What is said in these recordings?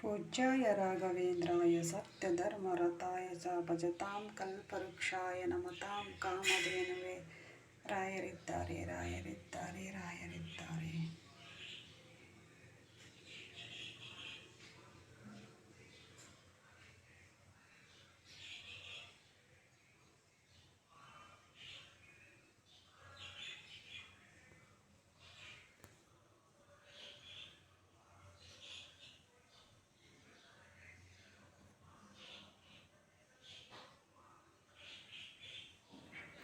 पूज्याय राघवेन्द्राय सत्यधर्मरताय च भजतां कल्पवृक्षाय नमतां कामधेनुवे ರಾಯರಿದ್ದಾರೆ ರಾಯರಿದ್ದಾರೆ ರಾಯರಿದ್ದಾರೆ.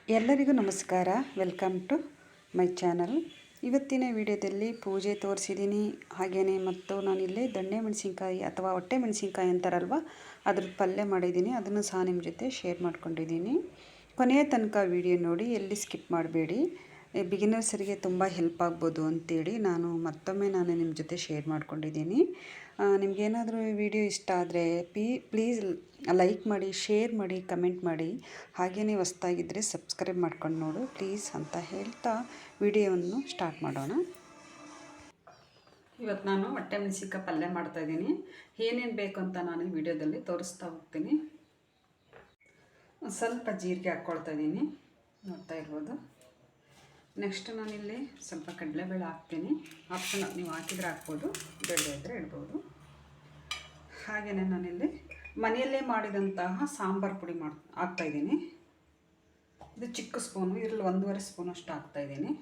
ಎಲ್ಲರಿಗೂ ನಮಸ್ಕಾರ. Welcome to my channel. ಇವತ್ತಿನ ವಿಡಿಯೋದಲ್ಲಿ ಪೂಜೆ ತೋರಿಸಿದ್ದೀನಿ. ಹಾಗೆಯೇ ಮತ್ತು ನಾನಿಲ್ಲಿ ದೊಣ್ಣೆ ಮೆಣಸಿನ್ಕಾಯಿ ಅಥವಾ ಹೊಟ್ಟೆ ಮೆಣಸಿನ್ಕಾಯಿ ಅಂತಾರಲ್ವ, ಅದ್ರದ್ದು ಪಲ್ಯ ಮಾಡಿದ್ದೀನಿ. ಅದನ್ನು ಸಹ ನಿಮ್ಮ ಜೊತೆ ಶೇರ್ ಮಾಡ್ಕೊಂಡಿದ್ದೀನಿ. ಕೊನೆಯ ತನಕ ವಿಡಿಯೋ ನೋಡಿ, ಎಲ್ಲಿ ಸ್ಕಿಪ್ ಮಾಡಬೇಡಿ. ಬಿಗಿನರ್ಸರಿಗೆ ತುಂಬ ಹೆಲ್ಪ್ ಆಗ್ಬೋದು ಅಂತೇಳಿ ಮತ್ತೊಮ್ಮೆ ನಿಮ್ಮ ಜೊತೆ ಶೇರ್ ಮಾಡ್ಕೊಂಡಿದ್ದೀನಿ. ನಿಮಗೇನಾದರೂ ವಿಡಿಯೋ ಇಷ್ಟ ಆದರೆ ಪ್ಲೀಸ್ ಲೈಕ್ ಮಾಡಿ, ಶೇರ್ ಮಾಡಿ, ಕಮೆಂಟ್ ಮಾಡಿ. ಹಾಗೆಯೇ ಹೊಸ್ದಾಗಿದ್ದರೆ ಸಬ್ಸ್ಕ್ರೈಬ್ ಮಾಡ್ಕೊಂಡು ನೋಡು ಪ್ಲೀಸ್ ಅಂತ ಹೇಳ್ತಾ ವಿಡಿಯೋವನ್ನು ಸ್ಟಾರ್ಟ್ ಮಾಡೋಣ. ಇವತ್ತು ನಾನು ಹೊಟ್ಟೆ ಮೆಣಸಿನ್ಕಾಯಿ ಪಲ್ಯ ಮಾಡ್ತಾಯಿದ್ದೀನಿ. ಏನೇನು ಬೇಕು ಅಂತ ನಾನು ಈ ವಿಡಿಯೋದಲ್ಲಿ ತೋರಿಸ್ತಾ ಹೋಗ್ತೀನಿ. ಸ್ವಲ್ಪ ಜೀರಿಗೆ ಹಾಕ್ಕೊಳ್ತಾ ಇದ್ದೀನಿ, ನೋಡ್ತಾ ಇರ್ಬೋದು. ನೆಕ್ಸ್ಟ್ ನಾನಿಲ್ಲಿ ಸ್ವಲ್ಪ ಕಡಲೆಬೇಳೆ ಹಾಕ್ತೀನಿ. ಆಪ್ಷನಲ್, ನೀವು ಹಾಕಿದರೆ ಹಾಕ್ಬೋದು, ಬೇಳೆ ಇದ್ದರೆ ಇಡ್ಬೋದು. ಹಾಗೆಯೇ ನಾನಿಲ್ಲಿ ಮನೆಯಲ್ಲೇ ಮಾಡಿದಂತಹ ಸಾಂಬಾರು ಪುಡಿ ಹಾಕ್ತಾಯಿದ್ದೀನಿ. ಇದು ಚಿಕ್ಕ ಸ್ಪೂನು, ಇದರಲ್ಲಿ 1.5 ಸ್ಪೂನ್ ಅಷ್ಟು ಹಾಕ್ತಾಯಿದ್ದೀನಿ.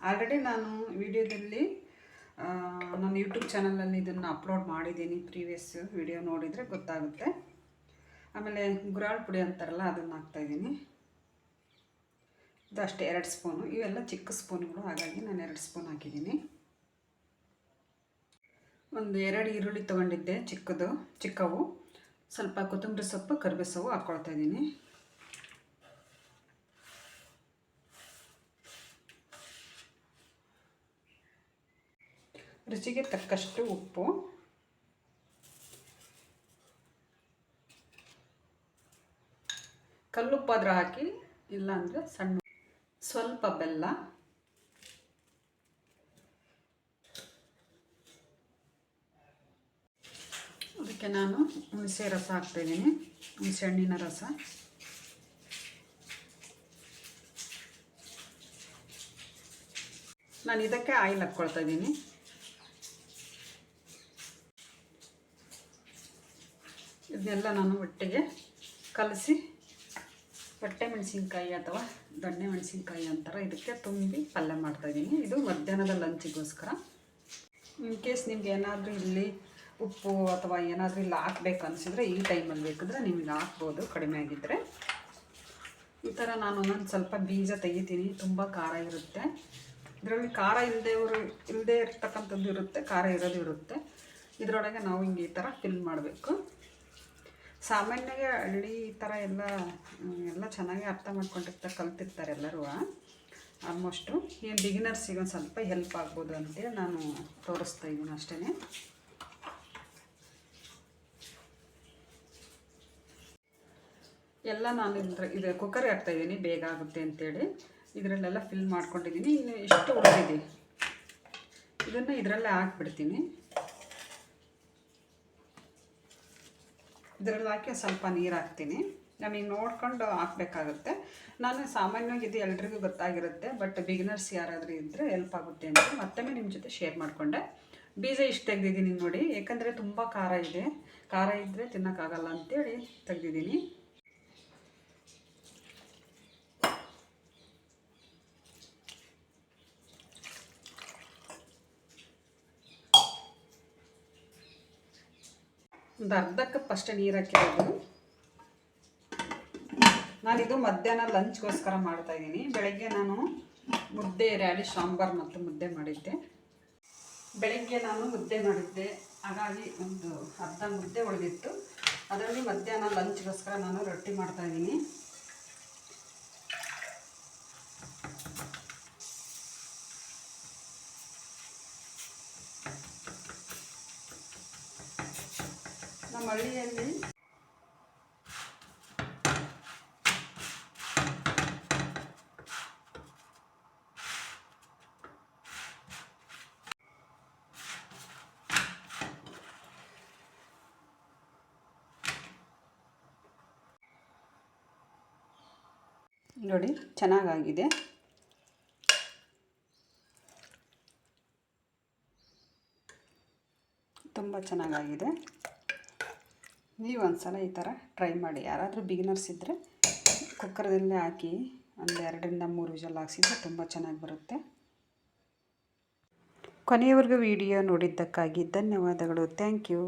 ಆಲ್ರೆಡಿ ನಾನು ವಿಡಿಯೋದಲ್ಲಿ ನನ್ನ ಯೂಟ್ಯೂಬ್ ಚಾನಲಲ್ಲಿ ಇದನ್ನು ಅಪ್ಲೋಡ್ ಮಾಡಿದ್ದೀನಿ. ಪ್ರೀವಿಯಸ್ ವಿಡಿಯೋ ನೋಡಿದರೆ ಗೊತ್ತಾಗುತ್ತೆ. ಆಮೇಲೆ ಗುರಾಳ್ ಪುಡಿ ಅಂತಾರಲ್ಲ, ಅದನ್ನು ಹಾಕ್ತಾಯಿದ್ದೀನಿ. ಇದು ಅಷ್ಟೇ 2 ಸ್ಪೂನು. ಇವೆಲ್ಲ ಚಿಕ್ಕ ಸ್ಪೂನ್ಗಳು, ಹಾಗಾಗಿ ನಾನು 2 ಸ್ಪೂನ್ ಹಾಕಿದ್ದೀನಿ. ಒಂದು 2 ಈರುಳ್ಳಿ ತೊಗೊಂಡಿದ್ದೆ, ಚಿಕ್ಕವು. ಸ್ವಲ್ಪ ಕೊತ್ತಂಬರಿ ಸೊಪ್ಪು, ಕರಿಬೇವು ಸೊಪ್ಪು ಹಾಕ್ಕೊಳ್ತಾ ಇದ್ದೀನಿ. ರುಚಿಗೆ ತಕ್ಕಷ್ಟು ಉಪ್ಪು. ಕಲ್ಲುಪ್ಪಾದ್ರೆ ಹಾಕಿ, ಇಲ್ಲಾಂದರೆ ಸಣ್ಣ. ಸ್ವಲ್ಪ ಬೆಲ್ಲ. ಅದಕ್ಕೆ ನಾನು ಹುಣಸೆ ರಸ ಹಾಕ್ತಾಯಿದ್ದೀನಿ, ಹುಣಸೆ ಹಣ್ಣಿನ ರಸ. ನಾನು ಇದಕ್ಕೆ ಆಯಿಲ್ ಹಾಕ್ಕೊಳ್ತಾ ಇದ್ದೀನಿ. ಇದನ್ನೆಲ್ಲ ನಾನು ಒಟ್ಟಿಗೆ ಕಲಸಿ ಹೊಟ್ಟೆ ಮೆಣಸಿನ್ಕಾಯಿ ಅಥವಾ ದೊಣ್ಣೆ ಮೆಣಸಿನ್ಕಾಯಿ ಅಂತಾರೆ, ಇದಕ್ಕೆ ತುಂಬಿ ಪಲ್ಯ ಮಾಡ್ತಾಯಿದ್ದೀನಿ. ಇದು ಮಧ್ಯಾಹ್ನದ ಲಂಚಿಗೋಸ್ಕರ. ಇನ್ ಕೇಸ್ ನಿಮ್ಗೆ ಏನಾದರೂ ಇಲ್ಲಿ ಉಪ್ಪು ಅಥವಾ ಏನಾದರೂ ಇಲ್ಲಿ ಹಾಕ್ಬೇಕು ಅನಿಸಿದ್ರೆ, ಈ ಟೈಮಲ್ಲಿ ಬೇಕಿದ್ರೆ ನಿಮಗೆ ಹಾಕ್ಬೋದು, ಕಡಿಮೆ ಆಗಿದ್ದರೆ. ಈ ಥರ ನಾನು ಒಂದೊಂದು ಸ್ವಲ್ಪ ಬೀಜ ತೆಗಿತೀನಿ. ತುಂಬ ಖಾರ ಇರುತ್ತೆ ಇದರಲ್ಲಿ. ಖಾರ ಇಲ್ಲದೆ ಇರ್ತಕ್ಕಂಥದ್ದು ಇರುತ್ತೆ, ಖಾರ ಇರೋದು ಇರುತ್ತೆ. ಇದರೊಳಗೆ ನಾವು ಹಿಂಗೆ ಈ ಥರ ಫಿಲ್ ಮಾಡಬೇಕು. ಸಾಮಾನ್ಯವಾಗಿ ಹಳ್ಳಿ ಈ ಥರ ಎಲ್ಲ ಚೆನ್ನಾಗಿ ಅರ್ಥ ಮಾಡ್ಕೊಂಡಿರ್ತಾರೆ, ಕಲ್ತಿರ್ತಾರೆ ಎಲ್ಲರೂ ಆಲ್ಮೋಸ್ಟು. ಏನು ಬಿಗಿನರ್ಸಿಗೆ ಒಂದು ಸ್ವಲ್ಪ ಹೆಲ್ಪ್ ಆಗ್ಬೋದು ಅಂತೇಳಿ ನಾನು ತೋರಿಸ್ತಾ ಇದ್ದೀನಿ ಅಷ್ಟೇ. ಎಲ್ಲ ನಾನು ಇದು ಕುಕ್ಕರ್ಗೆ ಹಾಕ್ತಾಯಿದ್ದೀನಿ, ಬೇಗ ಆಗುತ್ತೆ ಅಂತೇಳಿ. ಇದರಲ್ಲೆಲ್ಲ ಫಿಲ್ ಮಾಡ್ಕೊಂಡಿದ್ದೀನಿ. ಇನ್ನು ಇಷ್ಟು ಉಳಿದಿದೆ, ಇದನ್ನು ಇದರಲ್ಲೇ ಹಾಕ್ಬಿಡ್ತೀನಿ. ಇದರಲ್ಲಿ ಹಾಕಿ ಸ್ವಲ್ಪ ನೀರು ಹಾಕ್ತೀನಿ. ನಮಗೆ ನೋಡ್ಕೊಂಡು ಹಾಕಬೇಕಾಗುತ್ತೆ. ನಾನು ಸಾಮಾನ್ಯವಾಗಿ ಇದು ಎಲ್ರಿಗೂ ಗೊತ್ತಾಗಿರುತ್ತೆ, ಬಟ್ ಬಿಗಿನರ್ಸ್ ಯಾರಾದರೂ ಇದ್ದರೆ ಹೆಲ್ಪ್ ಆಗುತ್ತೆ ಅಂತ ಮತ್ತೊಮ್ಮೆ ನಿಮ್ಮ ಜೊತೆ ಶೇರ್ ಮಾಡಿಕೊಂಡೆ. ಬೀಜ ಇಷ್ಟು ತೆಗೆದಿದ್ದೀನಿ ನೋಡಿ, ಯಾಕಂದರೆ ತುಂಬ ಖಾರ ಇದೆ. ಖಾರ ಇದ್ದರೆ ತಿನ್ನೋಕ್ಕಾಗಲ್ಲ ಅಂತೇಳಿ ತೆಗೆದಿದ್ದೀನಿ. ಒಂದು ಅರ್ಧ ಕಪ್ ಅಷ್ಟೇ ನೀರು ಹಾಕಿರೋದು. ನಾನಿದು ಮಧ್ಯಾಹ್ನ ಲಂಚ್ಗೋಸ್ಕರ ಮಾಡ್ತಾಯಿದ್ದೀನಿ. ಬೆಳಗ್ಗೆ ನಾನು ಮುದ್ದೆ, ರ್ಯಾಡಿಶ್ ಸಾಂಬಾರು ಮತ್ತು ಮುದ್ದೆ ಮಾಡಿದ್ದೆ. ಬೆಳಗ್ಗೆ ನಾನು ಮುದ್ದೆ ಮಾಡಿದ್ದೆ, ಹಾಗಾಗಿ ಒಂದು ಅರ್ಧ ಮುದ್ದೆ ಉಳಿದಿತ್ತು. ಅದರಲ್ಲಿ ಮಧ್ಯಾಹ್ನ ಲಂಚ್ಗೋಸ್ಕರ ನಾನು ರೊಟ್ಟಿ ಮಾಡ್ತಾಯಿದ್ದೀನಿ. ನಮ್ಮ ಹಳ್ಳಿಯಲ್ಲಿ ನೋಡಿ ಚೆನ್ನಾಗಾಗಿದೆ. ತುಂಬ ಚೆನ್ನಾಗಾಗಿದೆ. ನೀವು ಒಂದು ಸಲ ಈ ಥರ ಟ್ರೈ ಮಾಡಿ. ಯಾರಾದರೂ ಬಿಗಿನರ್ಸ್ ಇದ್ದರೆ ಕುಕ್ಕರ್ದಲ್ಲೇ ಹಾಕಿ ಒಂದು 2-3 ವಿಷಲ್ ಹಾಕ್ಸಿದ್ರೆ ತುಂಬ ಚೆನ್ನಾಗಿ ಬರುತ್ತೆ. ಕೊನೆಯವರೆಗೂ ವಿಡಿಯೋ ನೋಡಿದ್ದಕ್ಕಾಗಿ ಧನ್ಯವಾದಗಳು. Thank you.